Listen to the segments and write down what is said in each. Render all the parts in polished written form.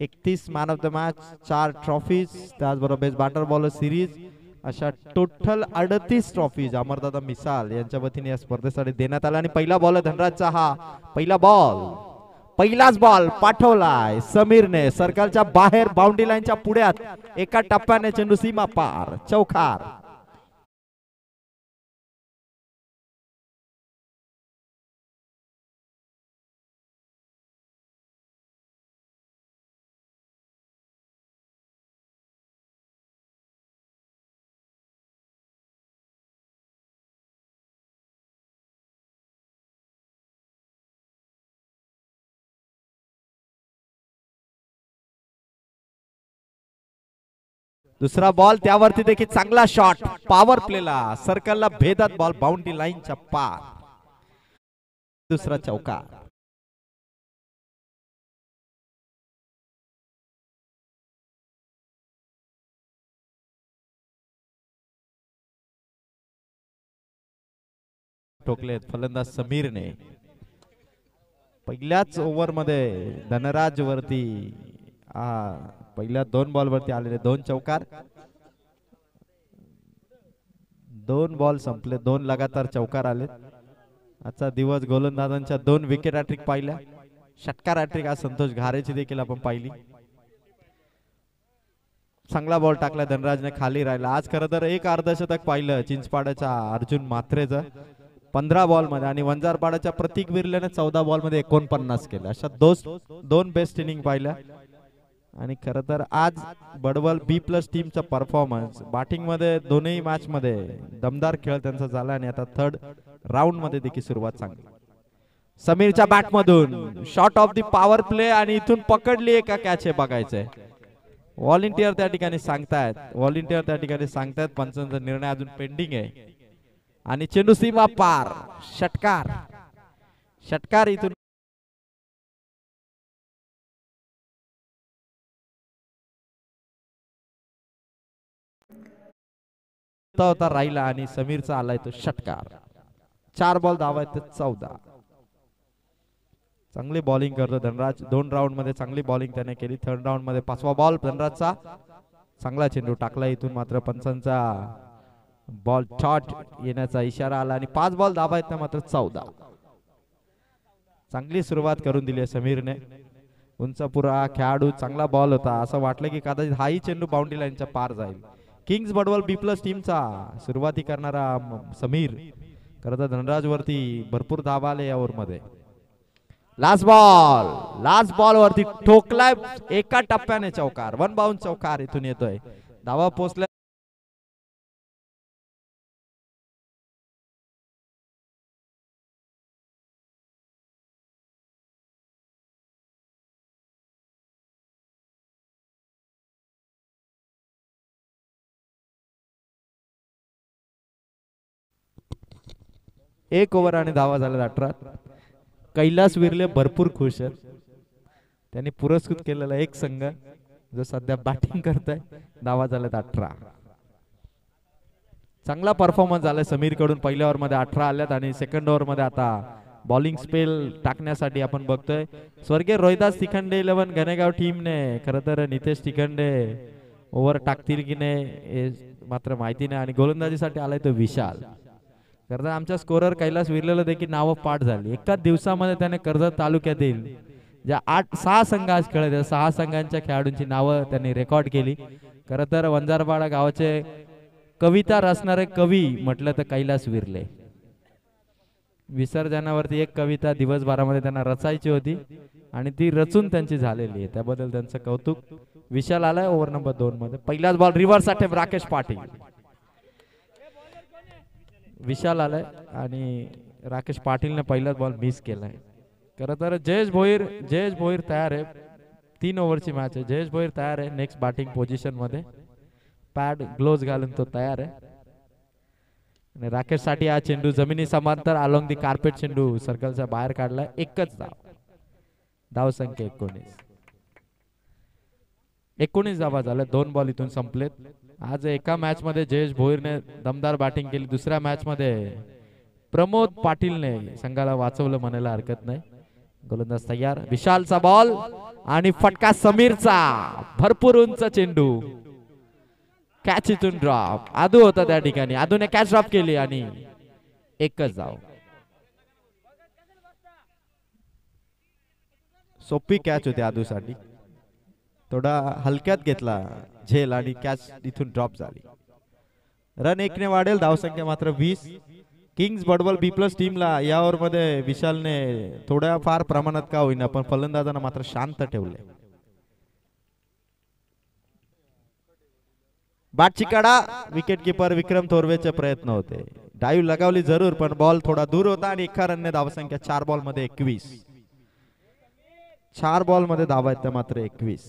31 man of the match, 4 trophies, त्याचबरोबर best batter bowler series, अशा total 38 trophies अमरदादा मिसाल यांच्या वतीने या स्पर्धेसाठी देण्यात आला. आणि पहिला बॉल धनराजचा, हा पहिला बॉल, पहिलाच बॉल पाठवलाय समीरने सर्कलच्या बाहेर, बाउंड्री लाईनच्या पुढ्यात, एका टप्प्याने चेंडू सीमा पार, चौकार. दुसरा बॉल, त्यावरती देखील चांगला शॉट, पॉवर प्लेला सर्कलला भेदत बॉल बाउंड्री लाईनच्या पार, दुसरा चौकार. ठोकलेत फलंदाज समीरने. पहिल्याच ओव्हर मध्ये धनराज वरती पहिल्या 2 बॉल वरती आलेले 2 चौकार. 2 बॉल संपले, 2 लगातार चौकार आले. आजचा दिवस गोलंदाजांच्या 2 विकेट हॅट्रिक पाहिल्या. षटकार हॅट्रिक आज संतोष घारेची देखील आपण पाहिली. चांगला बॉल टाकला धनराजने, खाली राहिला. आज खरं तर एक अर्धशतक पाहिलं चिंचपाड्याच्या अर्जुन म्हात्रेचं 15 बॉल मध्ये, आणि वंजारपाड्याच्या प्रतीक विर्लेने 14 बॉल मध्ये 49 केलं. अशा 2 बेस्ट इनिंग पाहिल्या. आणि खरं तर आज बडवल B+ टीमचा परफॉर्मन्स बॅटिंग मध्ये दोन्ही मॅच मध्ये दमदार खेळ त्यांचा झाला. आणि आता 3rd राऊंड मध्ये देखील सुरुवात चांगली. समीरच्या बॅट मधून shot of the power play, आणि इथून पकडली एका कॅच, हे बघायचंय. व्हॉलेंटियर त्या ठिकाणी सांगतायत पंचांचा निर्णय अजून पेंडिंग आहे. आणि चेंडू सीमा पार, षटकार इथून होता राहिला, आणि समीरचा आलाय तो षटकार. 4 बॉल धावा आहेत 14. चांगली बॉलिंग करतो धनराज. 2 राऊंड मध्ये चांगली बॉलिंग त्याने केली. 3rd राऊंड मध्ये 5वा बॉल धनराजचा, चांगला चेंडू टाकला. इथून मात्र पंचांचा बॉल शॉट येण्याचा इशारा आला. आणि 5 बॉल धावा आहेत मात्र 14. चांगली सुरुवात करून दिली आहे समीरने. उंचपुरा खेळाडू, चांगला बॉल होता. असं वाटलं की कदाचित हाही चेंडू बाउंड्री लाईनच्या पार जाईल. किंग्स बडवल B+ टीमचा सुरुवाती करणारा समीर. खरं तर धनराज वरती भरपूर धावा आले या ओव्हर मध्ये. लास्ट बॉल वरती ठोकलाय, एका टप्प्याने चौकार, 1 बाउंस चौकार इथून येतोय. धावा पोचल्या. एक ओव्हर आणि धावा झाल्या 18. कैलास विर्ले भरपूर खुश आहेत. त्यांनी पुरस्कृत केलेला एक संघ जो सध्या बॅटिंग करतोय. धावा झाल्यात 18. चांगला परफॉर्मन्स झालाय समीर कडून. पहिल्या ओव्हर मध्ये 18 आल्यात, आणि 2nd ओव्हर मध्ये आता बॉलिंग स्पेल टाकण्यासाठी आपण बघतोय स्वर्गीय रोहिदास तिखंडे 11 गणेगाव टीमने. खरं तर नितेश तिखंडे ओव्हर टाकतील की नाही हे मात्र माहिती नाही. आणि गोलंदाजीसाठी आलाय तो विशाल. खरं आमच्या स्कोरर कैलास विर्लेला देखील नावं पाठ झाली. एकाच दिवसामध्ये त्याने कर्जत तालुक्यातील ज्या 6 संघ आज खेळत आहेत, 6 संघांच्या खेळाडूंची नावं त्यांनी रेकॉर्ड केली. खरं तर वंजारपाडा गावाचे कविता रचणारे कवी म्हटलं तर कैलास विर्ले. विसर्जनावरती एक कविता दिवसभरामध्ये त्यांना रचायची होती, आणि ती रचून त्यांची झालेली आहे. त्याबद्दल त्यांचं कौतुक. विशाल आलाय ओव्हर नंबर 2 मध्ये. पहिलाच बॉल रिव्हर्स अटॅम्प्ट राकेश पाटील. विशाल आलाय आणि राकेश पाटीलने पहिलाच बॉल मिस केलाय. खरं तर जयेश भोईर तयार आहे. 3 ओव्हरची मॅच आहे. जयेश भोईर तयार आहे नेक्स्ट बॅटिंग पोझिशन मध्ये. पॅड ग्लोव्ज घालून तो तयार आहे. आणि राकेश साठी हा चेंडू जमिनी समांतर अलोंग दी कार्पेट चेंडू सर्कलच्या बाहेर काढलाय. एकच धाव संख्या 19 धावा झाल्या. 2 बॉल इथून संपलेत. आज एका मॅच मध्ये जयेश भोईरने दमदार बॅटिंग केली. दुसऱ्या मॅच मध्ये प्रमोद पाटीलने संघाला वाचवलं म्हणायला हरकत नाही. गोलंदाज तयार, विशालचा बॉल आणि फटका समीरचा, भरपूर उंच चेंडू, कॅच इथून ड्रॉप. आदू होता त्या ठिकाणी, आदूने कॅच ड्रॉप केली आणि एकच धाव. सोपी कॅच होती आदूसाठी, थोडा हलक्यात घेतला झेल आणि कॅच इथून ड्रॉप झाली. रन 1 ने वाढेल, धावसंख्या मात्र 20. किंग्स बडवल बी प्लस टीमला या ओव्हर मध्ये विशालने थोड्या फार प्रमाणात का होईना पण फलंदाजांना मात्र शांत ठेवले. बॅटची कडा, विकेट किपर विक्रम थोरवेचे प्रयत्न होते, डाईव्ह लगावली जरूर पण बॉल थोडा दूर होता आणि एका रनने धावसंख्या 4 बॉल मध्ये 21. 4 बॉल मध्ये धावा आहेत मात्र 21.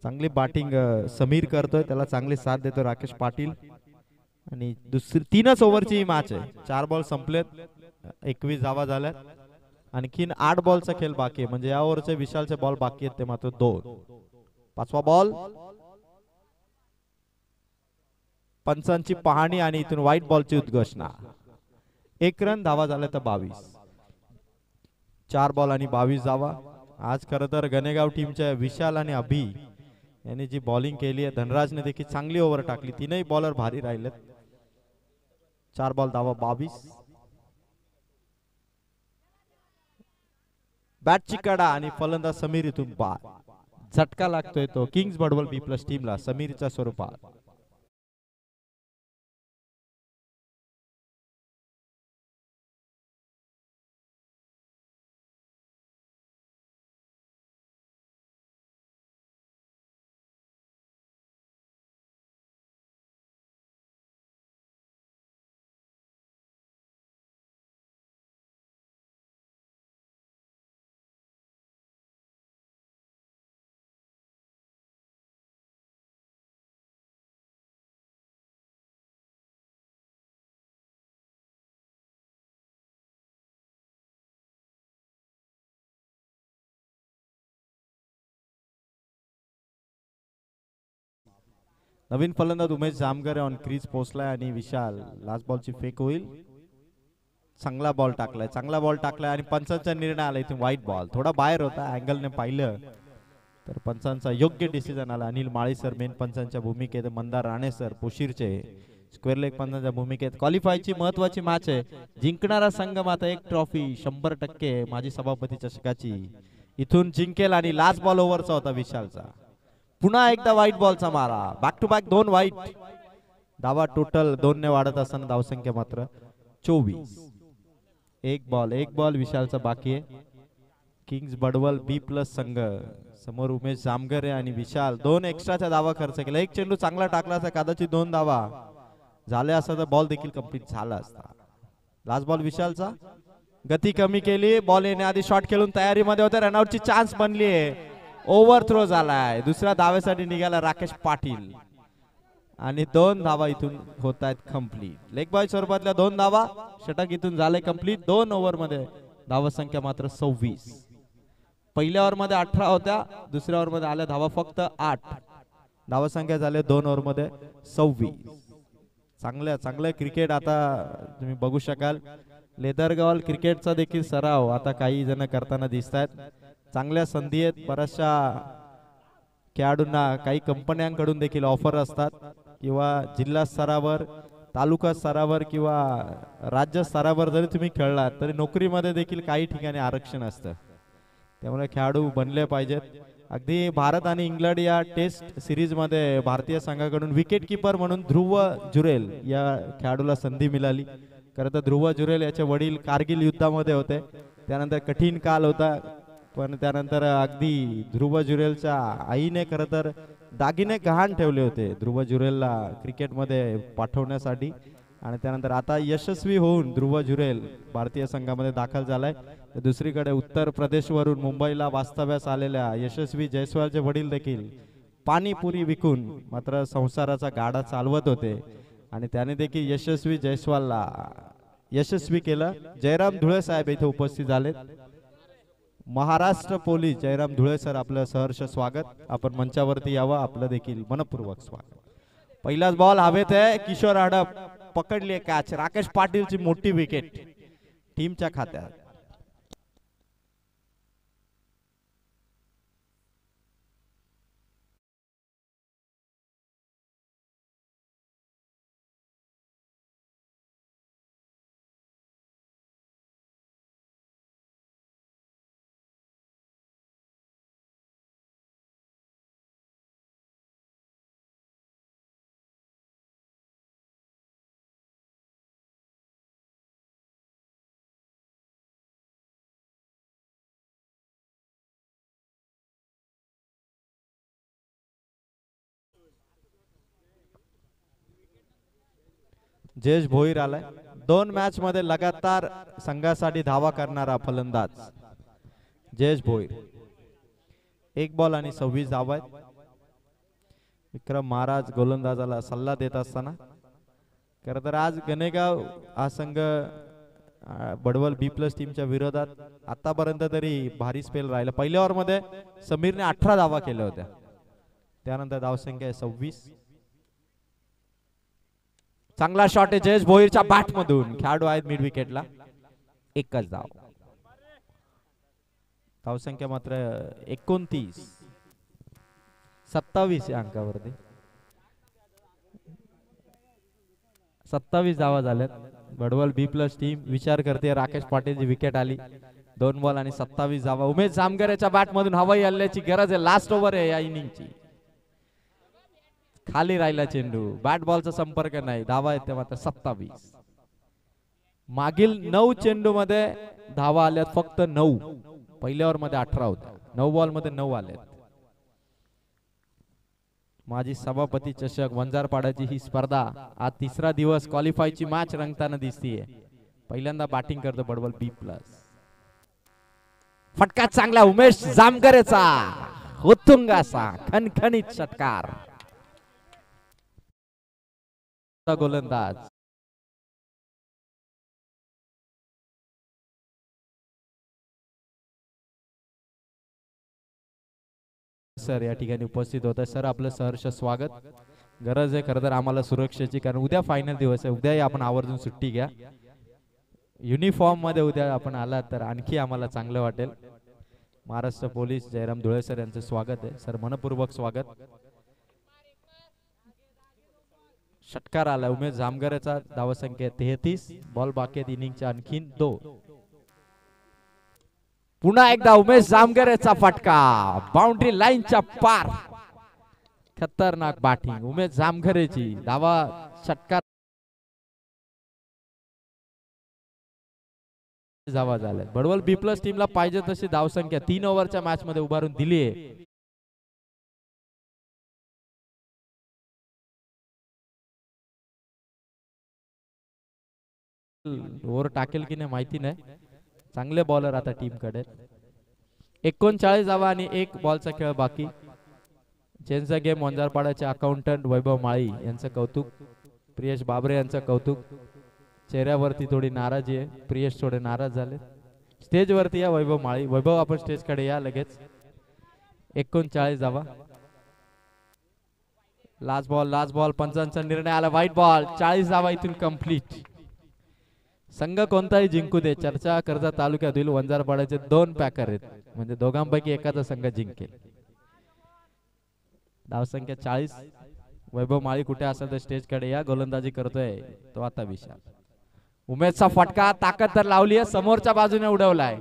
चांगली बॅटिंग समीर करतोय, त्याला चांगली साथ देतो राकेश पाटील. आणि दुसरी 3च ओव्हरची मॅच आहे, 4 बॉल संपलेत, 21 धावा झाल्यात, आणखीन 8 बॉलचा खेळ बाकी आहे. म्हणजे या ओव्हरचे विशालचे बॉल बाकी आहेत ते मात्र 2. 5वा बॉल, पंचांची पाहणी आणि इथून व्हाईट बॉलची उद्घोषणा. 1 रन, धावा झाल्या तर 22. 4 बॉल आणि 22 धावा. आज खरं तर गणेगाव टीमच्या विशाल आणि अभि यांनी जी बॉलिंग केली आहे, धनराजने देखील चांगली ओव्हर टाकली, तीनही बॉलर भारी राहिलेत. 4 बॉल धावा 22. बॅटची कडा आणि फलंदाज समीर इथून बाद. झटका लागतोय तो किंग्स बडवल बी प्लस टीमला समीरच्या स्वरूपात. नवीन फलंदाज उमेश जामगर ऑन क्रीज पोहोचलाय आणि विशाल लास्ट बॉलची फेक होईल. चांगला बॉल टाकलाय, चांगला बॉल टाकलाय आणि पंचांचा निर्णय आला इथून व्हाईट बॉल. थोडा बाहेर होता, अँगलने पाहिलं तर पंचांचा योग्य डिसिजन आला. अनिल माळी सर मेन पंचांच्या भूमिकेत, मंदार राणे सर पोशीरचे स्क्वेअर लेग पंचांच्या भूमिकेत. क्वालिफायची महत्वाची मॅच आहे, जिंकणारा संघ मात्र एक ट्रॉफी 100% माजी सभापती चषकाची इथून जिंकेल. आणि लास्ट बॉल ओव्हरचा होता विशालचा. पुन्हा एकदा व्हाईट बॉलचा मारा, बॅक टू बॅक 2 व्हाईट. धावा टोटल 2 ने वाढत असताना धावसंख्या मात्र 24. एक बॉल विशालचा बाकी आहे. किंग्स बडवल बी प्लस संघ समोर उमेश जामगरे आणि विशाल 2 एक्स्ट्राचा धावा खर्च केला. एक चेंडू चांगला टाकला असता, कदाचित 2 धावा झाल्या असता तर बॉल देखील कंप्लीट झाला असता. लास्ट बॉल विशालचा, गती कमी केली, बॉल येण्याआधी शॉट खेळून तयारीमध्ये होते, रनआउटची चान्स बनली आहे, ओव्हर थ्रो झालाय. दुसऱ्या धावेसाठी निघाला राकेश पाटील आणि 2 धावा इथून होत आहेत कंप्लीट. लेग बॉय स्वरूपातल्या 2 धावा, षटक इथून झाले कंप्लीट. 2 ओव्हर मध्ये धावा संख्या मात्र 26. पहिल्या ओव्हर मध्ये 18 होत्या, दुसऱ्या ओव्हर मध्ये आल्या धावा फक्त 8. धावा संख्या झाले 2 ओव्हर मध्ये 26. चांगलं क्रिकेट आता तुम्ही बघू शकाल. लेदरगाव क्रिकेटचा देखील सराव आता काही जण करताना दिसत आहेत. चांगल्या संधी आहेत, बऱ्याचशा खेळाडूंना काही कंपन्यांकडून देखील ऑफर असतात किंवा जिल्हा स्तरावर, तालुका स्तरावर किंवा राज्य स्तरावर जरी तुम्ही खेळलात तरी नोकरीमध्ये देखील काही ठिकाणी आरक्षण असतं. त्यामुळे खेळाडू बनले पाहिजेत. अगदी भारत आणि इंग्लंड या टेस्ट सिरीज मध्ये भारतीय संघाकडून विकेट किपर म्हणून ध्रुव जुरेल या खेळाडूला संधी मिळाली. खरं तर ध्रुव जुरेल याचे वडील कारगिल युद्धामध्ये होते, त्यानंतर कठीण काल होता, पण त्यानंतर अगदी ध्रुव जुरेलच्या आईने खरं तर दागिने गहाण ठेवले होते ध्रुव जुरेलला क्रिकेटमध्ये पाठवण्यासाठी. आणि त्यानंतर आता यशस्वी होऊन ध्रुव जुरेल भारतीय संघामध्ये दाखल झालाय. दुसरीकडे उत्तर प्रदेशवरून मुंबईला वास्तव्यास आलेल्या यशस्वी जयस्वालचे वडील देखील पाणीपुरी विकून मात्र संसाराचा गाडा चालवत होते आणि त्याने देखील यशस्वी जयस्वालला यशस्वी केलं. जयराम धुळे साहेब इथे उपस्थित झालेत. महाराष्ट्र पोलीस जयराम धुळे सर, आपलं सहर्ष स्वागत. आपण मंचावरती यावं, आपलं देखील मनपूर्वक स्वागत. पहिलाच बॉल हवेत आहे, किशोर हडप पकडली कॅच. राकेश पाटीलची मोठी विकेट टीमच्या खात्यात. जयेश भोईर आलाय. 2 मॅच मध्ये लगातार संघासाठी धावा करणारा फलंदाज जयेश भोईर. 1 बॉल आणि 26 धावा आहेत. विक्रम महाराज गोलंदाजाला सल्ला देत असताना खरं तर आज गणेगाव हा संघ बडवल B+ टीमच्या विरोधात आतापर्यंत तरी भारी स्पेल राहिला. पहिल्या ओव्हर मध्ये समीरने 18 धावा केल्या होत्या. त्यानंतर धावसंख्या आहे 26. चांगला शॉट आहे जयेश भोईरच्या बॅट मधून. खेळाडू आहेत मिड विकेटला. एकच धाव. धावसंख्या मात्र 29. 27 या अंकावरती 27 धावा झाल्यात. बडवल B+ टीम विचार करते. राकेश पाटीलची विकेट आली. 2 बॉल आणि 27 धावा. उमेश जामगरेच्या बॅट मधून हवाई हल्ल्याची गरज आहे. लास्ट ओव्हर आहे या इनिंगची. खाली राहिला चेंडू. बॅट बॉलचा संपर्क नाही. धावा आहेत मात्र 27. मागील 9 चेंडू मध्ये धावा आल्यात फक्त 9. पहिल्या ओव्हर मध्ये 18 होत्या. 9 बॉल मध्ये 9 आल्यात. माजी सभापती चषक वंजारपाड्याची ही स्पर्धा आज 3रा दिवस क्वालिफायची मॅच रंगताना दिसतीये. पहिल्यांदा बॅटिंग करतो बडवल B+. फटका चांगला उमेश जामगरेचा. उत्तुंगाचा खणखणीत षटकार. गोलंदाज सर या ठिकाणी उपस्थित होत. सर आपलं सहर्ष स्वागत. गरज आहे खरं तर आम्हाला सुरक्षेची, कारण उद्या फायनल दिवस आहे. उद्याही आपण आवर्जून सुट्टी घ्या. युनिफॉर्म मध्ये उद्या आपण आलात तर आणखी आम्हाला चांगलं वाटेल. महाराष्ट्र पोलीस जयराम धुळे सर यांचं स्वागत आहे. सर मनपूर्वक स्वागत. षटकार आला उमेश जामगरेचा. धावसंख्या 33. बॉल बाकी आहेत इनिंगच्या आणखीन 2. पुन्हा एकदा उमेश जामगरेचा फटका बाउंड्री लाईनच्या पार. खतरनाक बॅटिंग उमेश जामगरेची. धावा षटकार धावा झाल्या. बडवल B+ टीमला पाहिजे तशी धावसंख्या 3 ओव्हरच्या मॅच मध्ये उभारून दिली आहे. ओव्हर टाकेल की नाही माहिती नाही. चांगले बॉलर आता टीम कडे. 39 धावा आणि 1 बॉलचा खेळ बाकी. चेंजचा गेम वंजारपाड्याचे अकाउंटंट वैभव माळी यांचं कौतुक. प्रियेश बाबरे यांचं कौतुक. चेहऱ्यावरती थोडी नाराजी आहे. प्रियेश थोडे नाराज झाले. स्टेज वरती या वैभव माळी. वैभव आपण स्टेज कडे या लगेच. 39 धावा. लास्ट बॉल पंचांचा निर्णय आला. White ball. 40 धावा इथून कंप्लीट. संघ कोणताही जिंकू दे, चर्चा कर्जत तालुक्यातील वंजारपाड्याचे 2 पॅकर आहेत. म्हणजे दोघांपैकी एकाचा संघ जिंकेल. धावसंख्या 40. वैभव माळी कुठे असेल तर स्टेज कडे या. गोलंदाजी करतोय तो आता विशाल. उमेशचा फटका. ताकद तर लावली आहे. समोरच्या बाजूने उडवलाय.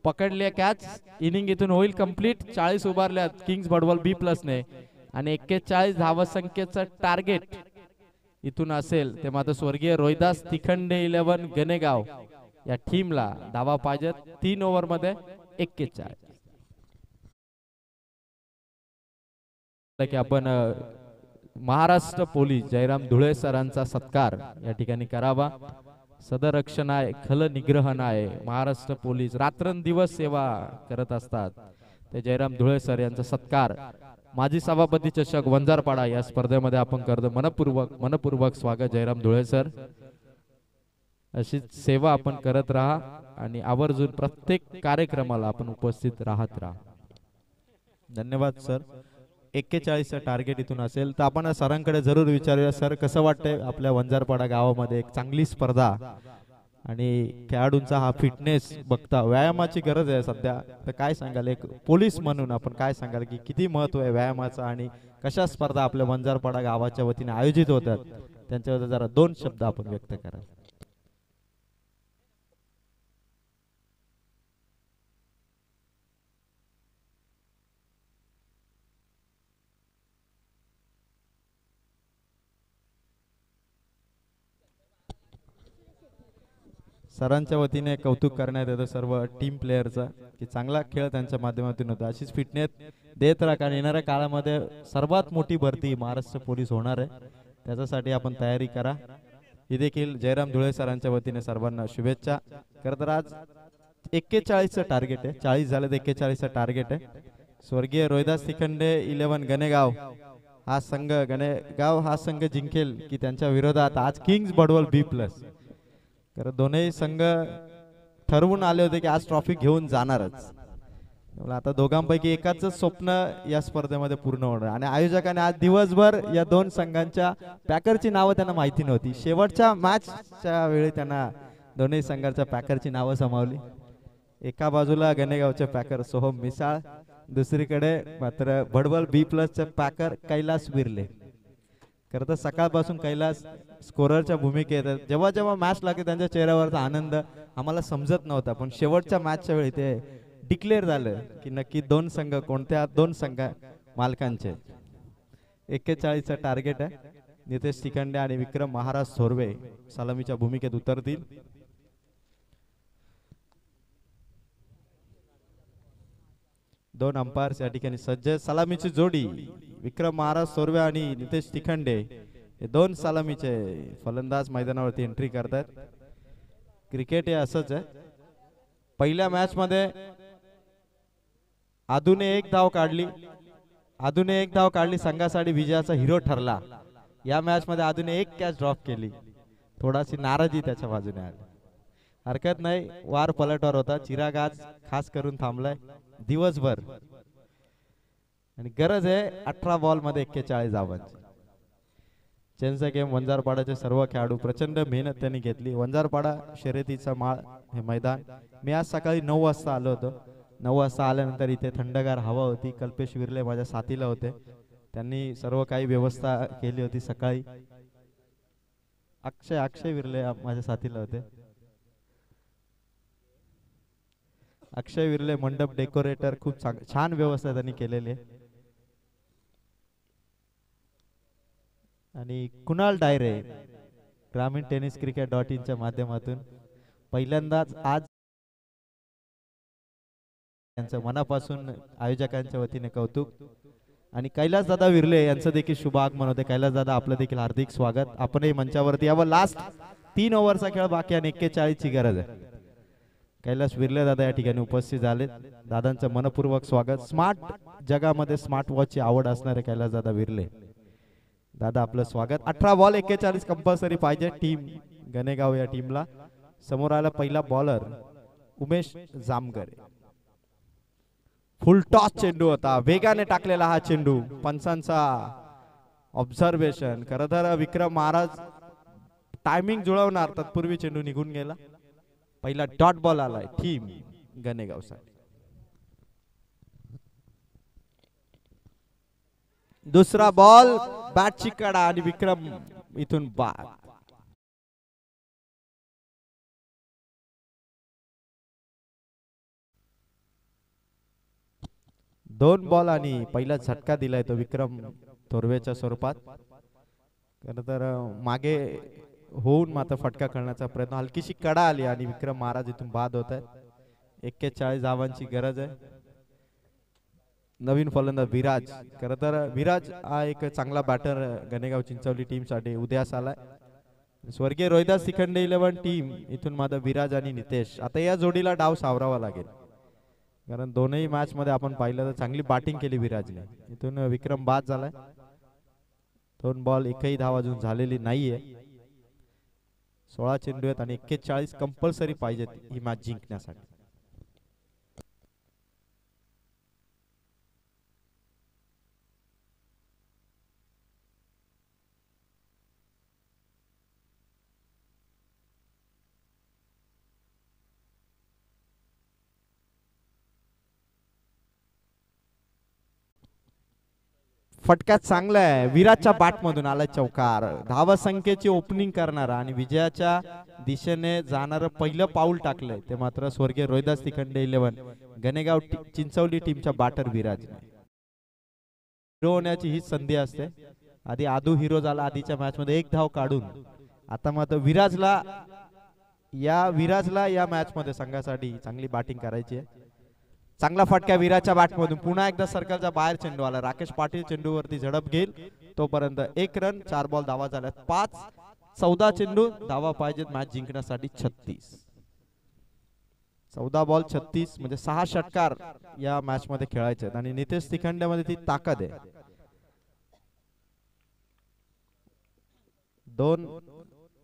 पकडली कॅच. इनिंग इथून होईल कंप्लीट. 40 उभारल्या किंग्स बडवल B+ ने आणि 41 धावसंख्येचं टार्गेट इथून असेल ते मात्र स्वर्गीय रोहिदास तिखंडे 11 गणेगाव या टीमला धावा पाहिजेत. 3 ओव्हर मध्ये 41. की आपण महाराष्ट्र पोलीस जयराम धुळे सरांचा सत्कार या ठिकाणी करावा. सदरक्षणाय खल निग्रहणाय महाराष्ट्र पोलीस रात्रंदिवस सेवा करत असतात. ते जयराम धुळे सर यांचा सत्कार माजी सभापती चषक वंजारपाडा या स्पर्धेमध्ये आपण करतो. मनपूर्वक स्वागत जयराम धुळे सर. अशीच सेवा आपण करत राहा आणि आवर्जून प्रत्येक कार्यक्रमाला आपण उपस्थित राहत राहा. धन्यवाद सर. 41 टार्गेट इथून असेल तर आपण सरांकडे जरूर विचारूया. सर कसं वाटतंय आपल्या वंजारपाडा गावामध्ये एक चांगली स्पर्धा आणि खेळाडूंचा हा फिटनेस बघता व्यायामाची गरज आहे सध्या, तर काय सांगाल एक पोलीस म्हणून आपण काय सांगाल की किती महत्व आहे व्यायामाचं आणि कशा स्पर्धा आपल्या वंजारपाडा गावाच्या वतीने आयोजित होतात त्यांच्याबद्दल जरा 2 शब्द आपण व्यक्त करा. सरांच्या वतीने कौतुक करण्यात येतं सर्व टीम प्लेयरचा की चांगला खेळ त्यांच्या माध्यमातून होता. अशीच फिटनेस देत राहा कारण येणाऱ्या काळामध्ये सर्वात मोठी भरती महाराष्ट्र पोलीस होणार आहे. त्याच्यासाठी आपण तयारी करा. ही देखील जयराम धुळे सरांच्या वतीने सर्वांना शुभेच्छा. खरं तर आज 41चं टार्गेट आहे, 40 झाले तर 41चं टार्गेट आहे. स्वर्गीय रोहिदास तिखंडे 11 गणेगाव हा संघ जिंकेल की त्यांच्या विरोधात आज किंग्स बडवल B+. तर दोन्ही संघ ठरवून आले होते की आज ट्रॉफी घेऊन जाणारच. आता दोघांपैकी एकाच स्वप्न या स्पर्धेमध्ये पूर्ण होणार आणि आयोजकांनी आज दिवसभर या दोन संघांच्या पॅकरची नावं त्यांना माहिती नव्हती. शेवटच्या मॅचच्या वेळी त्यांना दोन्ही संघांच्या पॅकरची नावं समजली. एका बाजूला गणेगावचे पॅकर सोहम मिसाळ, दुसरीकडे मात्र बडवल B+चे पॅकर कैलास विरले. खरं तर सकाळपासून कैलास स्कोररच्या भूमिकेत जेव्हा जेव्हा मॅच लागते त्यांच्या चेहऱ्यावरचा आनंद आम्हाला समजत नव्हता, पण शेवटच्या मॅचच्या वेळी ते डिक्लेअर झालं की नक्की दोन संघ कोणत्या दोन संघ मालकांचे. 41चं टार्गेट आहे. नितेश तिखंडे आणि विक्रम महाराज सोरवे सलामीच्या भूमिकेत उतरतील. दोन अंपायर्स या ठिकाणी सज्ज. सलामीची जोडी विक्रम महाराज सोरवे आणि नितेश तिखंडे हे दोन सलामीचे फलंदाज मैदानावरती एंट्री करतात. क्रिकेट हे असंच आहे. पहिल्या मॅच मध्ये आदूने एक धाव काढली, संघासाठी विजयाचा हिरो ठरला. या मॅच मध्ये आदूने एक कॅच ड्रॉप केली, थोडाशी नाराजी त्याच्या बाजूने आली. हरकत नाही, वार पलटवार होता. चिराग आज खास करून थांबलाय दिवसभर आणि गरज आहे 18 बॉल मध्ये 41 धावांची. चेन्नईचा गेम वंजारपाडाचे सर्व खेळाडू प्रचंड मेहनत त्यांनी घेतली. वंजारपाडा शर्यतीचा माळ हे मैदान. मी आज सकाळी 9 वाजता आलो होतो. 9 वाजता आल्यानंतर इथे थंडगार हवा होती. कल्पेश विरले माझ्या साथीला होते, त्यांनी सर्व काही व्यवस्था केली होती. सकाळी अक्षय विरले माझ्या साथीला होते. अक्षय विरले मंडप डेकोरेटर, खूप छान व्यवस्था त्यांनी केलेली आहे. आणि कुणाल डायरे ग्रामीण टेनिस cricket.in च्या माध्यमातून पहिल्यांदाच आज त्यांचं मनापासून आयोजकांच्या वतीने कौतुक. आणि कैलास दादा विरले यांचं देखील शुभ आगमन होते. कैलास दादा आपलं देखील हार्दिक स्वागत. आपणही मंचावरती यावं. लास्ट 3 ओव्हरचा खेळ बाकी आणि 41ची गरज आहे. कैलास विरले दादा या ठिकाणी उपस्थित झाले. दादांचं मनपूर्वक स्वागत. स्मार्ट जगामध्ये स्मार्ट वॉचची आवड असणारे कैलास दादा विरले दादा आपलं स्वागत. 18 बॉल 41 कंपल्सरी पाहिजे टीम गणेगाव या टीमला. समोर आला पहिला बॉलर उमेश जामगरे. फुल टॉस चेंडू होता, वेगाने टाकलेला हा चेंडू. पंचांचा ऑब्झर्वेशन. खरं तर विक्रम महाराज टायमिंग जुळवणार तत्पूर्वी चेंडू निघून गेला. पहिला डॉट बॉल आलाय टीम गणेगाव साठी. दुसरा बॉल बॅटची कडा आणि विक्रम इथून बाद. दोन बॉल आणि पहिला झटका दिलाय तो विक्रम थोरवेच्या स्वरूपात. खरं तर मागे होऊन मात्र फटका करण्याचा प्रयत्न, हलकीशी कडा आली आणि विक्रम महाराज इथून बाद होत आहेत. 41 धावांची गरज आहे. नवीन फलंदाज विराज. खरं तर विराज हा एक चांगला बॅटर गणेगाव चिंचवली टीम साठी उदयास आलाय. स्वर्गीय रोहिदास तिखंडे 11 टीम इथून मात्र विराज आणि नितेश. आता या जोडीला डाव सावरावा लागेल, कारण दोनही मॅच मध्ये आपण पाहिलं तर चांगली बॅटिंग केली विराजने. इथून विक्रम बाद झालाय. 2 बॉल एकही धाव अजून झालेली नाहीये. 16 चेंडू आहेत आणि 41 कंपल्सरी पाहिजेत ही मॅच जिंकण्यासाठी. फटका चांगला आहे. विराजच्या बॅट मधून आला चौकार. धावा संख्येची ओपनिंग करणारा आणि विजयाच्या दिशेने जाणारं पहिलं पाऊल टाकलंय ते मात्र स्वर्गीय रोहिदास तिखंडे 11 गणेगाव चिंचवली टीमच्या बॅटर विराज. हिरो होण्याची ही संधी असते. आधी आदू हिरो झाला आधीच्या मॅच मध्ये 1 धाव काढून. आता मात्र विराजला या मॅच मध्ये संघासाठी चांगली बॅटिंग करायची आहे. चांगला फटका विराजच्या बॅट मधून. पुन्हा एकदा सर्कलच्या बाहेर चेंडू आला. राकेश पाटील चेंडूवरती झडप घेईल. तोपर्यंत 1 रन 4 बॉल धावा झाल्यात. 5 14 चेंडू धावा पाहिजेत मॅच जिंकण्यासाठी 36. 14 बॉल 36 म्हणजे 6 षटकार या मॅच मध्ये खेळायचे आहेत आणि नितेश तिखंड्यामध्ये ती ताकद आहे.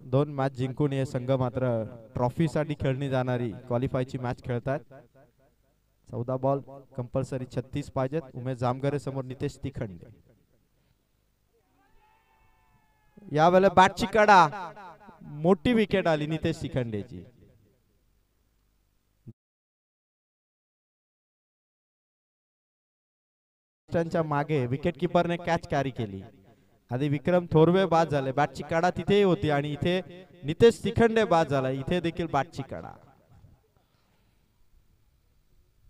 दोन मॅच जिंकून हे संघ मात्र ट्रॉफी साठी खेळणी जाणारी क्वालिफायची मॅच खेळतात. 14 बॉल कंपल्सरी 36 पाहिजेत. उमेश जामगरे समोर नितेश तिखंडे. यावेळेला बॅटची कडा, मोठी विकेट आली नितेश तिखंडेची. त्यांच्या मागे विकेट किपरने कॅच कॅरी केली. आधी विक्रम थोरवे बाद झाले. बॅटची कडा तिथेही होती आणि इथे नितेश तिखंडे बाद झाला. इथे देखील बॅटची कडा.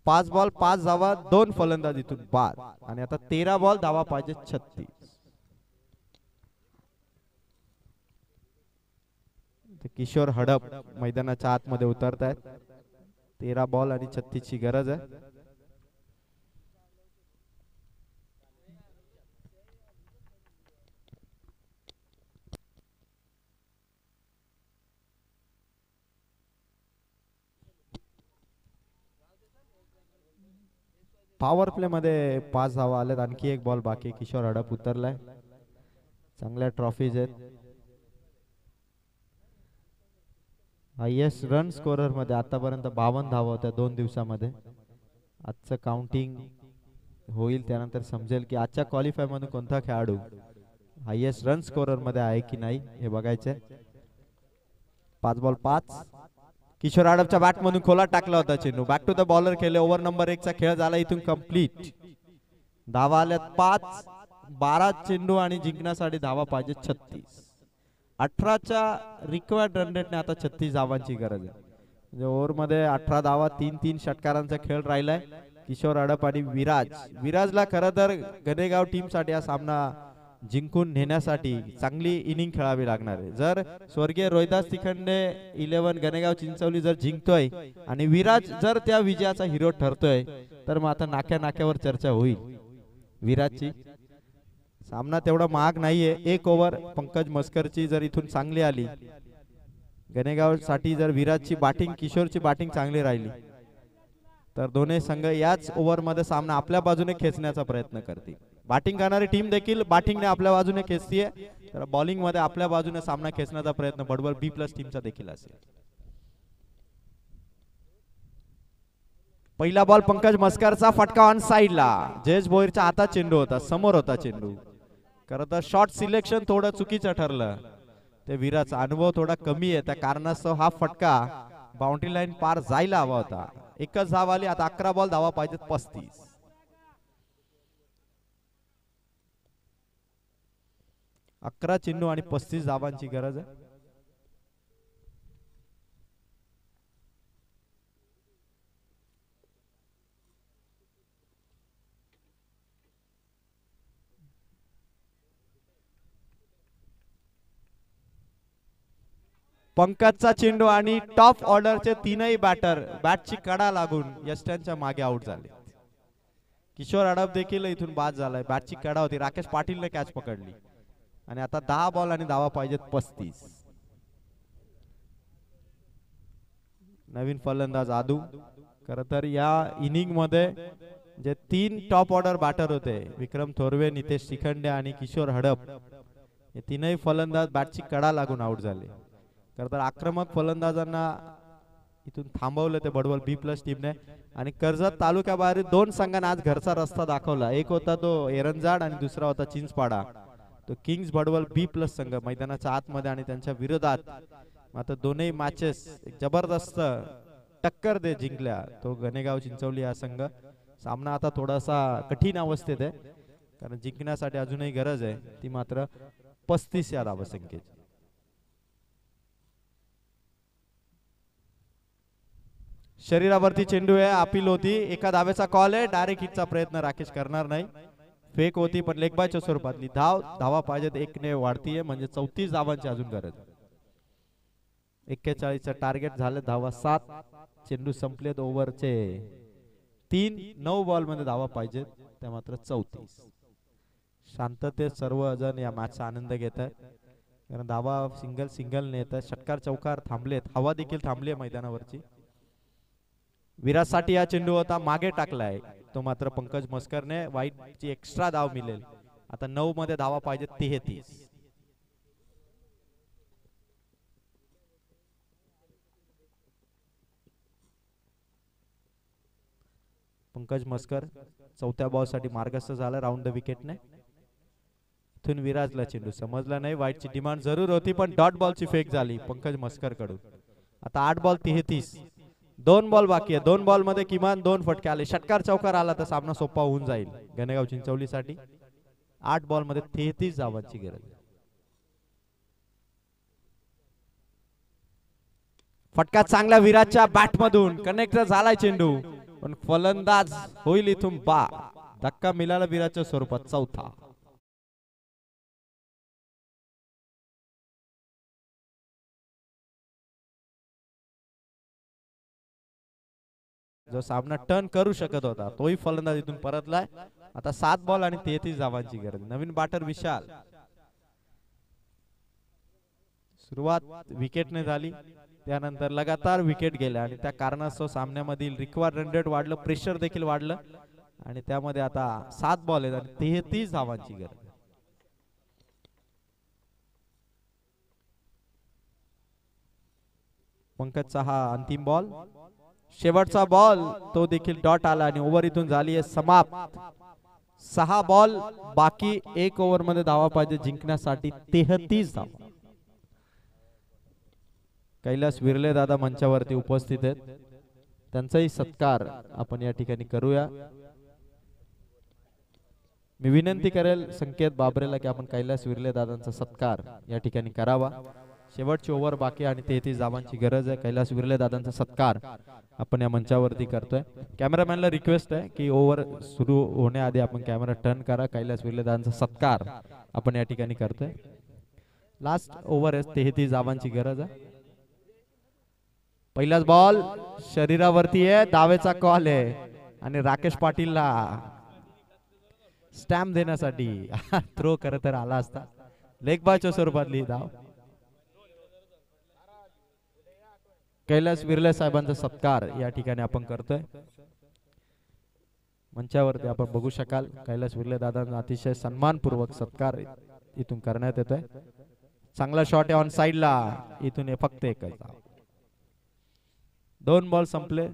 5 बॉल 5 धावा, 2 फलंदाज इथून बाद आणि आता 13 बॉल धावा पाहिजे 36. किशोर हडप मैदानाच्या आतमध्ये उतरतायत. 13 बॉल आणि 36 ची गरज आहे. पॉवर प्ले मध्ये 5 धावा आलेत. आणखी 1 बॉल बाकी. किशोर हडप उतरलाय. चांगल्या ट्रॉफीज आहेत. हायेस्ट रन स्कोरर मध्ये आतापर्यंत 52 धावा होत्या 2 दिवसामध्ये. आजचं काउंटिंग होईल त्यानंतर समजेल की आजच्या क्वालिफाय मधून कोणता खेळाडू हायेस्ट रन स्कोरर मध्ये आहे की नाही हे बघायचंय. 5 बॉल 5. किशोर हडपच्या बॅट मधून खोला टाकला होता चेंडू. बॅक टू द बॉलर खेळले. ओव्हर नंबर 1 चा खेळ झाला इथून कंप्लीट. धावा आल्यात 5. 12 चेंडू आणि जिंकण्यासाठी धावा पाहिजे 36. 18च्या रिक्वायर्ड रन रेटने आता 36 धावांची गरज आहे. म्हणजे ओव्हर मध्ये 18 धावा, 3-3 षटकारांचा खेळ राहिलाय. किशोर हडप आणि विराजला खरं तर गणेगाव टीम साठी हा सामना जिंकून नेण्यासाठी चांगली इनिंग खेळावी लागणार आहे. जर स्वर्गीय रोहिदास तिखंडे 11 गणेगाव चिंचवली जर जिंकतोय आणि विराज जर त्या विजयाचा हिरो ठरतोय तर मग आता नाक्यावर चर्चा होईल विराजची. सामना तेवढा महाग नाहीये. 1 ओव्हर पंकज मस्करची जर इथून चांगली आली, गणेगाव साठी जर विराजची बॅटिंग, किशोरची बॅटिंग चांगली राहिली तर दोन्ही संघ याच ओव्हर मध्ये सामना आपल्या बाजूने खेचण्याचा प्रयत्न करतील. बॅटिंग करणारी टीम देखील बॅटिंगने आपल्या बाजूने खेचतीये तर बॉलिंग मध्ये आपल्या बाजूने सामना खेचण्याचा प्रयत्न बडबल B+ टीमचा देखील असेल. पहिला बॉल पंकज मस्करचा फटका ऑन साइडला. जयेश भोईरच्या हातात चेंडू होता, समोर होता चेंडू. खरं तर शॉट सिलेक्शन थोडं चुकीचं ठरलं. ते विराजचा अनुभव थोडा कमी आहे त्या कारणास्तव हा फटका बाउंड्री लाईन पार जायला हवा होता. एकच धाव आली. आता 11 बॉल धावा पाहिजेत 35. 11 चेंडू आणि 35 धावांची गरज आहे. पंकजचा चेंडू आणि टॉप ऑर्डरचे 3ही बॅटर बॅटची कडा लागून यष्ट्यांच्या मागे आउट झाले. किशोर हडप देखील इथून बाद झालाय. बॅटची कडा होती. राकेश पाटीलने कॅच पकडली आणि आता 10 बॉल आणि धावा पाहिजेत 35. नवीन फलंदाज आदू. खरं तर या इनिंग मध्ये जे 3 टॉप ऑर्डर बॅटर होते, विक्रम थोरवे, नितेश तिखंडे आणि किशोर हडप, हे 3ही फलंदाज बॅटची कडा लागून आउट झाले. खरं तर आक्रमक फलंदाजांना इथून थांबवलं ते बडवल B+ टीमने. आणि कर्जत तालुक्याबाहेर 2 संघांना आज घरचा रस्ता दाखवला. एक होता तो एरंजाड आणि दुसरा होता चिंचपाडा. तो किंग्स बडवल B+ संघ मैदानाच्या आतमध्ये आणि त्यांच्या विरोधात मात्र दोन्ही मॅचेस जबरदस्त टक्कर दे जिंकल्या तो गणेगाव चिंचवली हा संघ. सामना आता थोडासा कठीण अवस्थेत आहे कारण जिंकण्यासाठी अजूनही गरज आहे ती मात्र 35 या धावसंख्येची. शरीरावरती चेंडू आहे. अपील होती. एका धावेचा कॉल आहे. डायरेक्ट हिटचा प्रयत्न राकेश करणार नाही. फेक होती पण लेग बायच्या स्वरूपातली धावा पाहिजेत. 1 ने वाढतीये म्हणजे 34 धावांची अजून गरज. 41 टार्गेट झाले. धावा 7. चेंडू संपलेत. ओव्हरचे 3. 9 बॉल मध्ये धावा पाहिजेत त्या मात्र 34. शांततेत सर्वजण या मॅचचा आनंद घेत आहेत. कारण धावा सिंगल सिंगल ने तर षटकार चौकार थांबलेत, हवा देखील थांबली आहे मैदानावरची. विराटसाठी हा चेंडू होता, मागे टाकलाय तो मात्र पंकज मस्करने. वाईटची एक्स्ट्रा धाव मिळेल. आता 9 मध्ये धावा पाहिजे 33. पंकज मस्कर चौथ्या बॉल साठी मार्गस्थ झाला राऊंड द विकेटने. इथून विराजला चेंडू समजला नाही. वाईटची डिमांड जरूर होती पण डॉट बॉलची फेक झाली पंकज मस्कर कडून. आता 8 बॉल 33, 2 बॉल बाकी आहे. 2 बॉल मध्ये किमान 2 फटके आले. षटकार चौकार आला तर सामना सोपा होऊन जाईल गणेगाव चिंचवली साठी. 8 बॉल मध्ये 33 धावांची गरज. फटका चांगला विराटच्या बॅट मधून कनेक्ट झालाय चेंडू पण फलंदाज होईल इथून बा. धक्का मिळाला विराटच्या स्वरूपात. चौथा जो सामना टर्न करू शकत होता तोही फलंदाज इथून परतलाय. आता 7 बॉल आणि 33 धावांची गरज. नवीन बॅटर विशाल. सुरुवात विकेटने झाली, त्यानंतर लगातार विकेट गेल्या आणि त्या कारणास्तव सामन्यामधील रिक्वायर्ड रन रेट वाढलं, प्रेशर देखील वाढलं आणि त्यामध्ये आता 7 बॉल आहेत आणि 33 धावांची गरज. पंकजचा हा अंतिम बॉल, शेवटचा बॉल, तो देखील डॉट आला आणि ओव्हर इथून झाली आहे समाप्त. 6 बॉल बाकी, 1 ओव्हर मध्ये धावा पाहिजे जिंकण्यासाठी 33 धावा. कैलास विरले दादा मंचावरती उपस्थित आहेत, त्यांचाही सत्कार आपण या ठिकाणी करूया. मी विनंती करेल संकेत बाबरेला की आपण कैलास विरले दादांचा सत्कार या ठिकाणी करावा. शेवटची ओव्हर बाकी आणि 33 धावांची गरज आहे. कैलास विरले दादांचा सत्कार आपण या मंचावरती करतोय. कॅमेरामॅनला रिक्वेस्ट आहे की ओव्हर सुरू होण्याआधी आपण कॅमेरा टर्न करा. कैलास विरले दादांचा सत्कार आपण या ठिकाणी करतोय. लास्ट ओव्हर आहे, 33 धावांची गरज आहे. पहिलाच बॉल शरीरावरती आहे, दावेचा कॉल आहे आणि राकेश पाटीलला स्टॅम्प देण्यासाठी थ्रो खरं तर आला असता. लेग बायच्या स्वरूपातली धाव. कैलास विरले साहेबांचा सत्कार या ठिकाणी आपण करतोय. मंचावरती आपण बघू शकाल कैलास विरले दादांचा अतिशय सन्मानपूर्वक सत्कार इथून करण्यात येतोय. चांगला शॉट आहे ऑन साइडला, इथून फक्त एकच धाव. 2 बॉल संपले.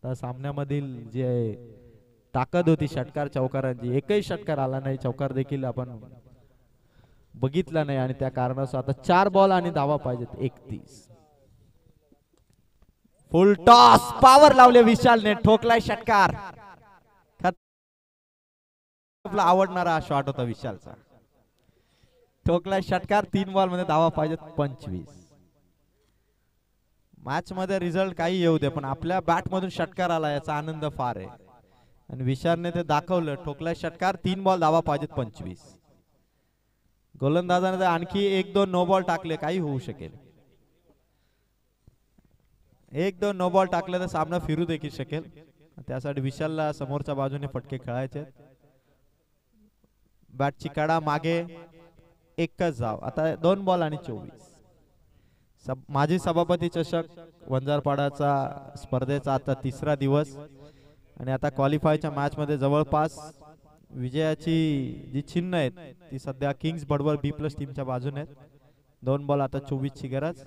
तर सामन्यामधील जे ताकद होती षटकार चौकारांची, एकही षटकार आला नाही, चौकार देखील आपण बघितला नाही आणि त्या कारणास्तव आता 4 बॉल आणि धावा पाहिजेत 31. फुल टॉस, पावर लावले विशालने, ठोकलाय षटकार. आपला आवडणारा शॉट होता विशालचा. ठोकलाय षटकार, 3 बॉल मध्ये धावा पाहिजेत 25. मॅच मध्ये रिझल्ट काही येऊ दे पण आपल्या बॅट मधून षटकार आला याचा आनंद फार आहे आणि विशालने ते दाखवलं. ठोकलाय षटकार, 3 बॉल धावा पाहिजेत 25. गोलंदाजाने आणखी 1-2 नो बॉल टाकले, काही होऊ शकेल. 1-2 नो बॉल टाकले तर सामना फिरू देखील शकेल. त्यासाठी विशालला समोरच्या बाजूने फटके खेळायचे. बॅटची कडा मागे, एकच धाव. आता 2 बॉल आणि 24. माजी सभापती चषक वंजारपाडाचा स्पर्धेचा आता 3रा दिवस आणि आता क्वालिफायच्या मॅच मध्ये जवळपास विजयाची जी चिन्ह आहेत ती सध्या किंग्स बडवल B+ टीमच्या बाजूने आहेत. 2 बॉल आता 24 ची गरज.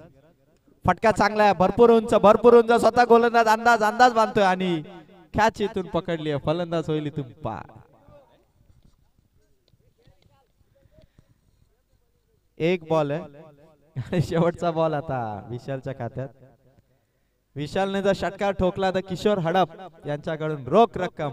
फटका चांगला आहे, भरपूर उंच, भरपूर उंच. स्वतः गोलंदाज अंदाज बांधतोय आणि कॅच इथून पकडली आहे. फलंदाज होईल इथून पार. 1 बॉल आहे आणि शेवटचा बॉल आता विशालच्या खात्यात. विशालने जर षटकार ठोकला तर किशोर हडप यांच्याकडून रोख रक्कम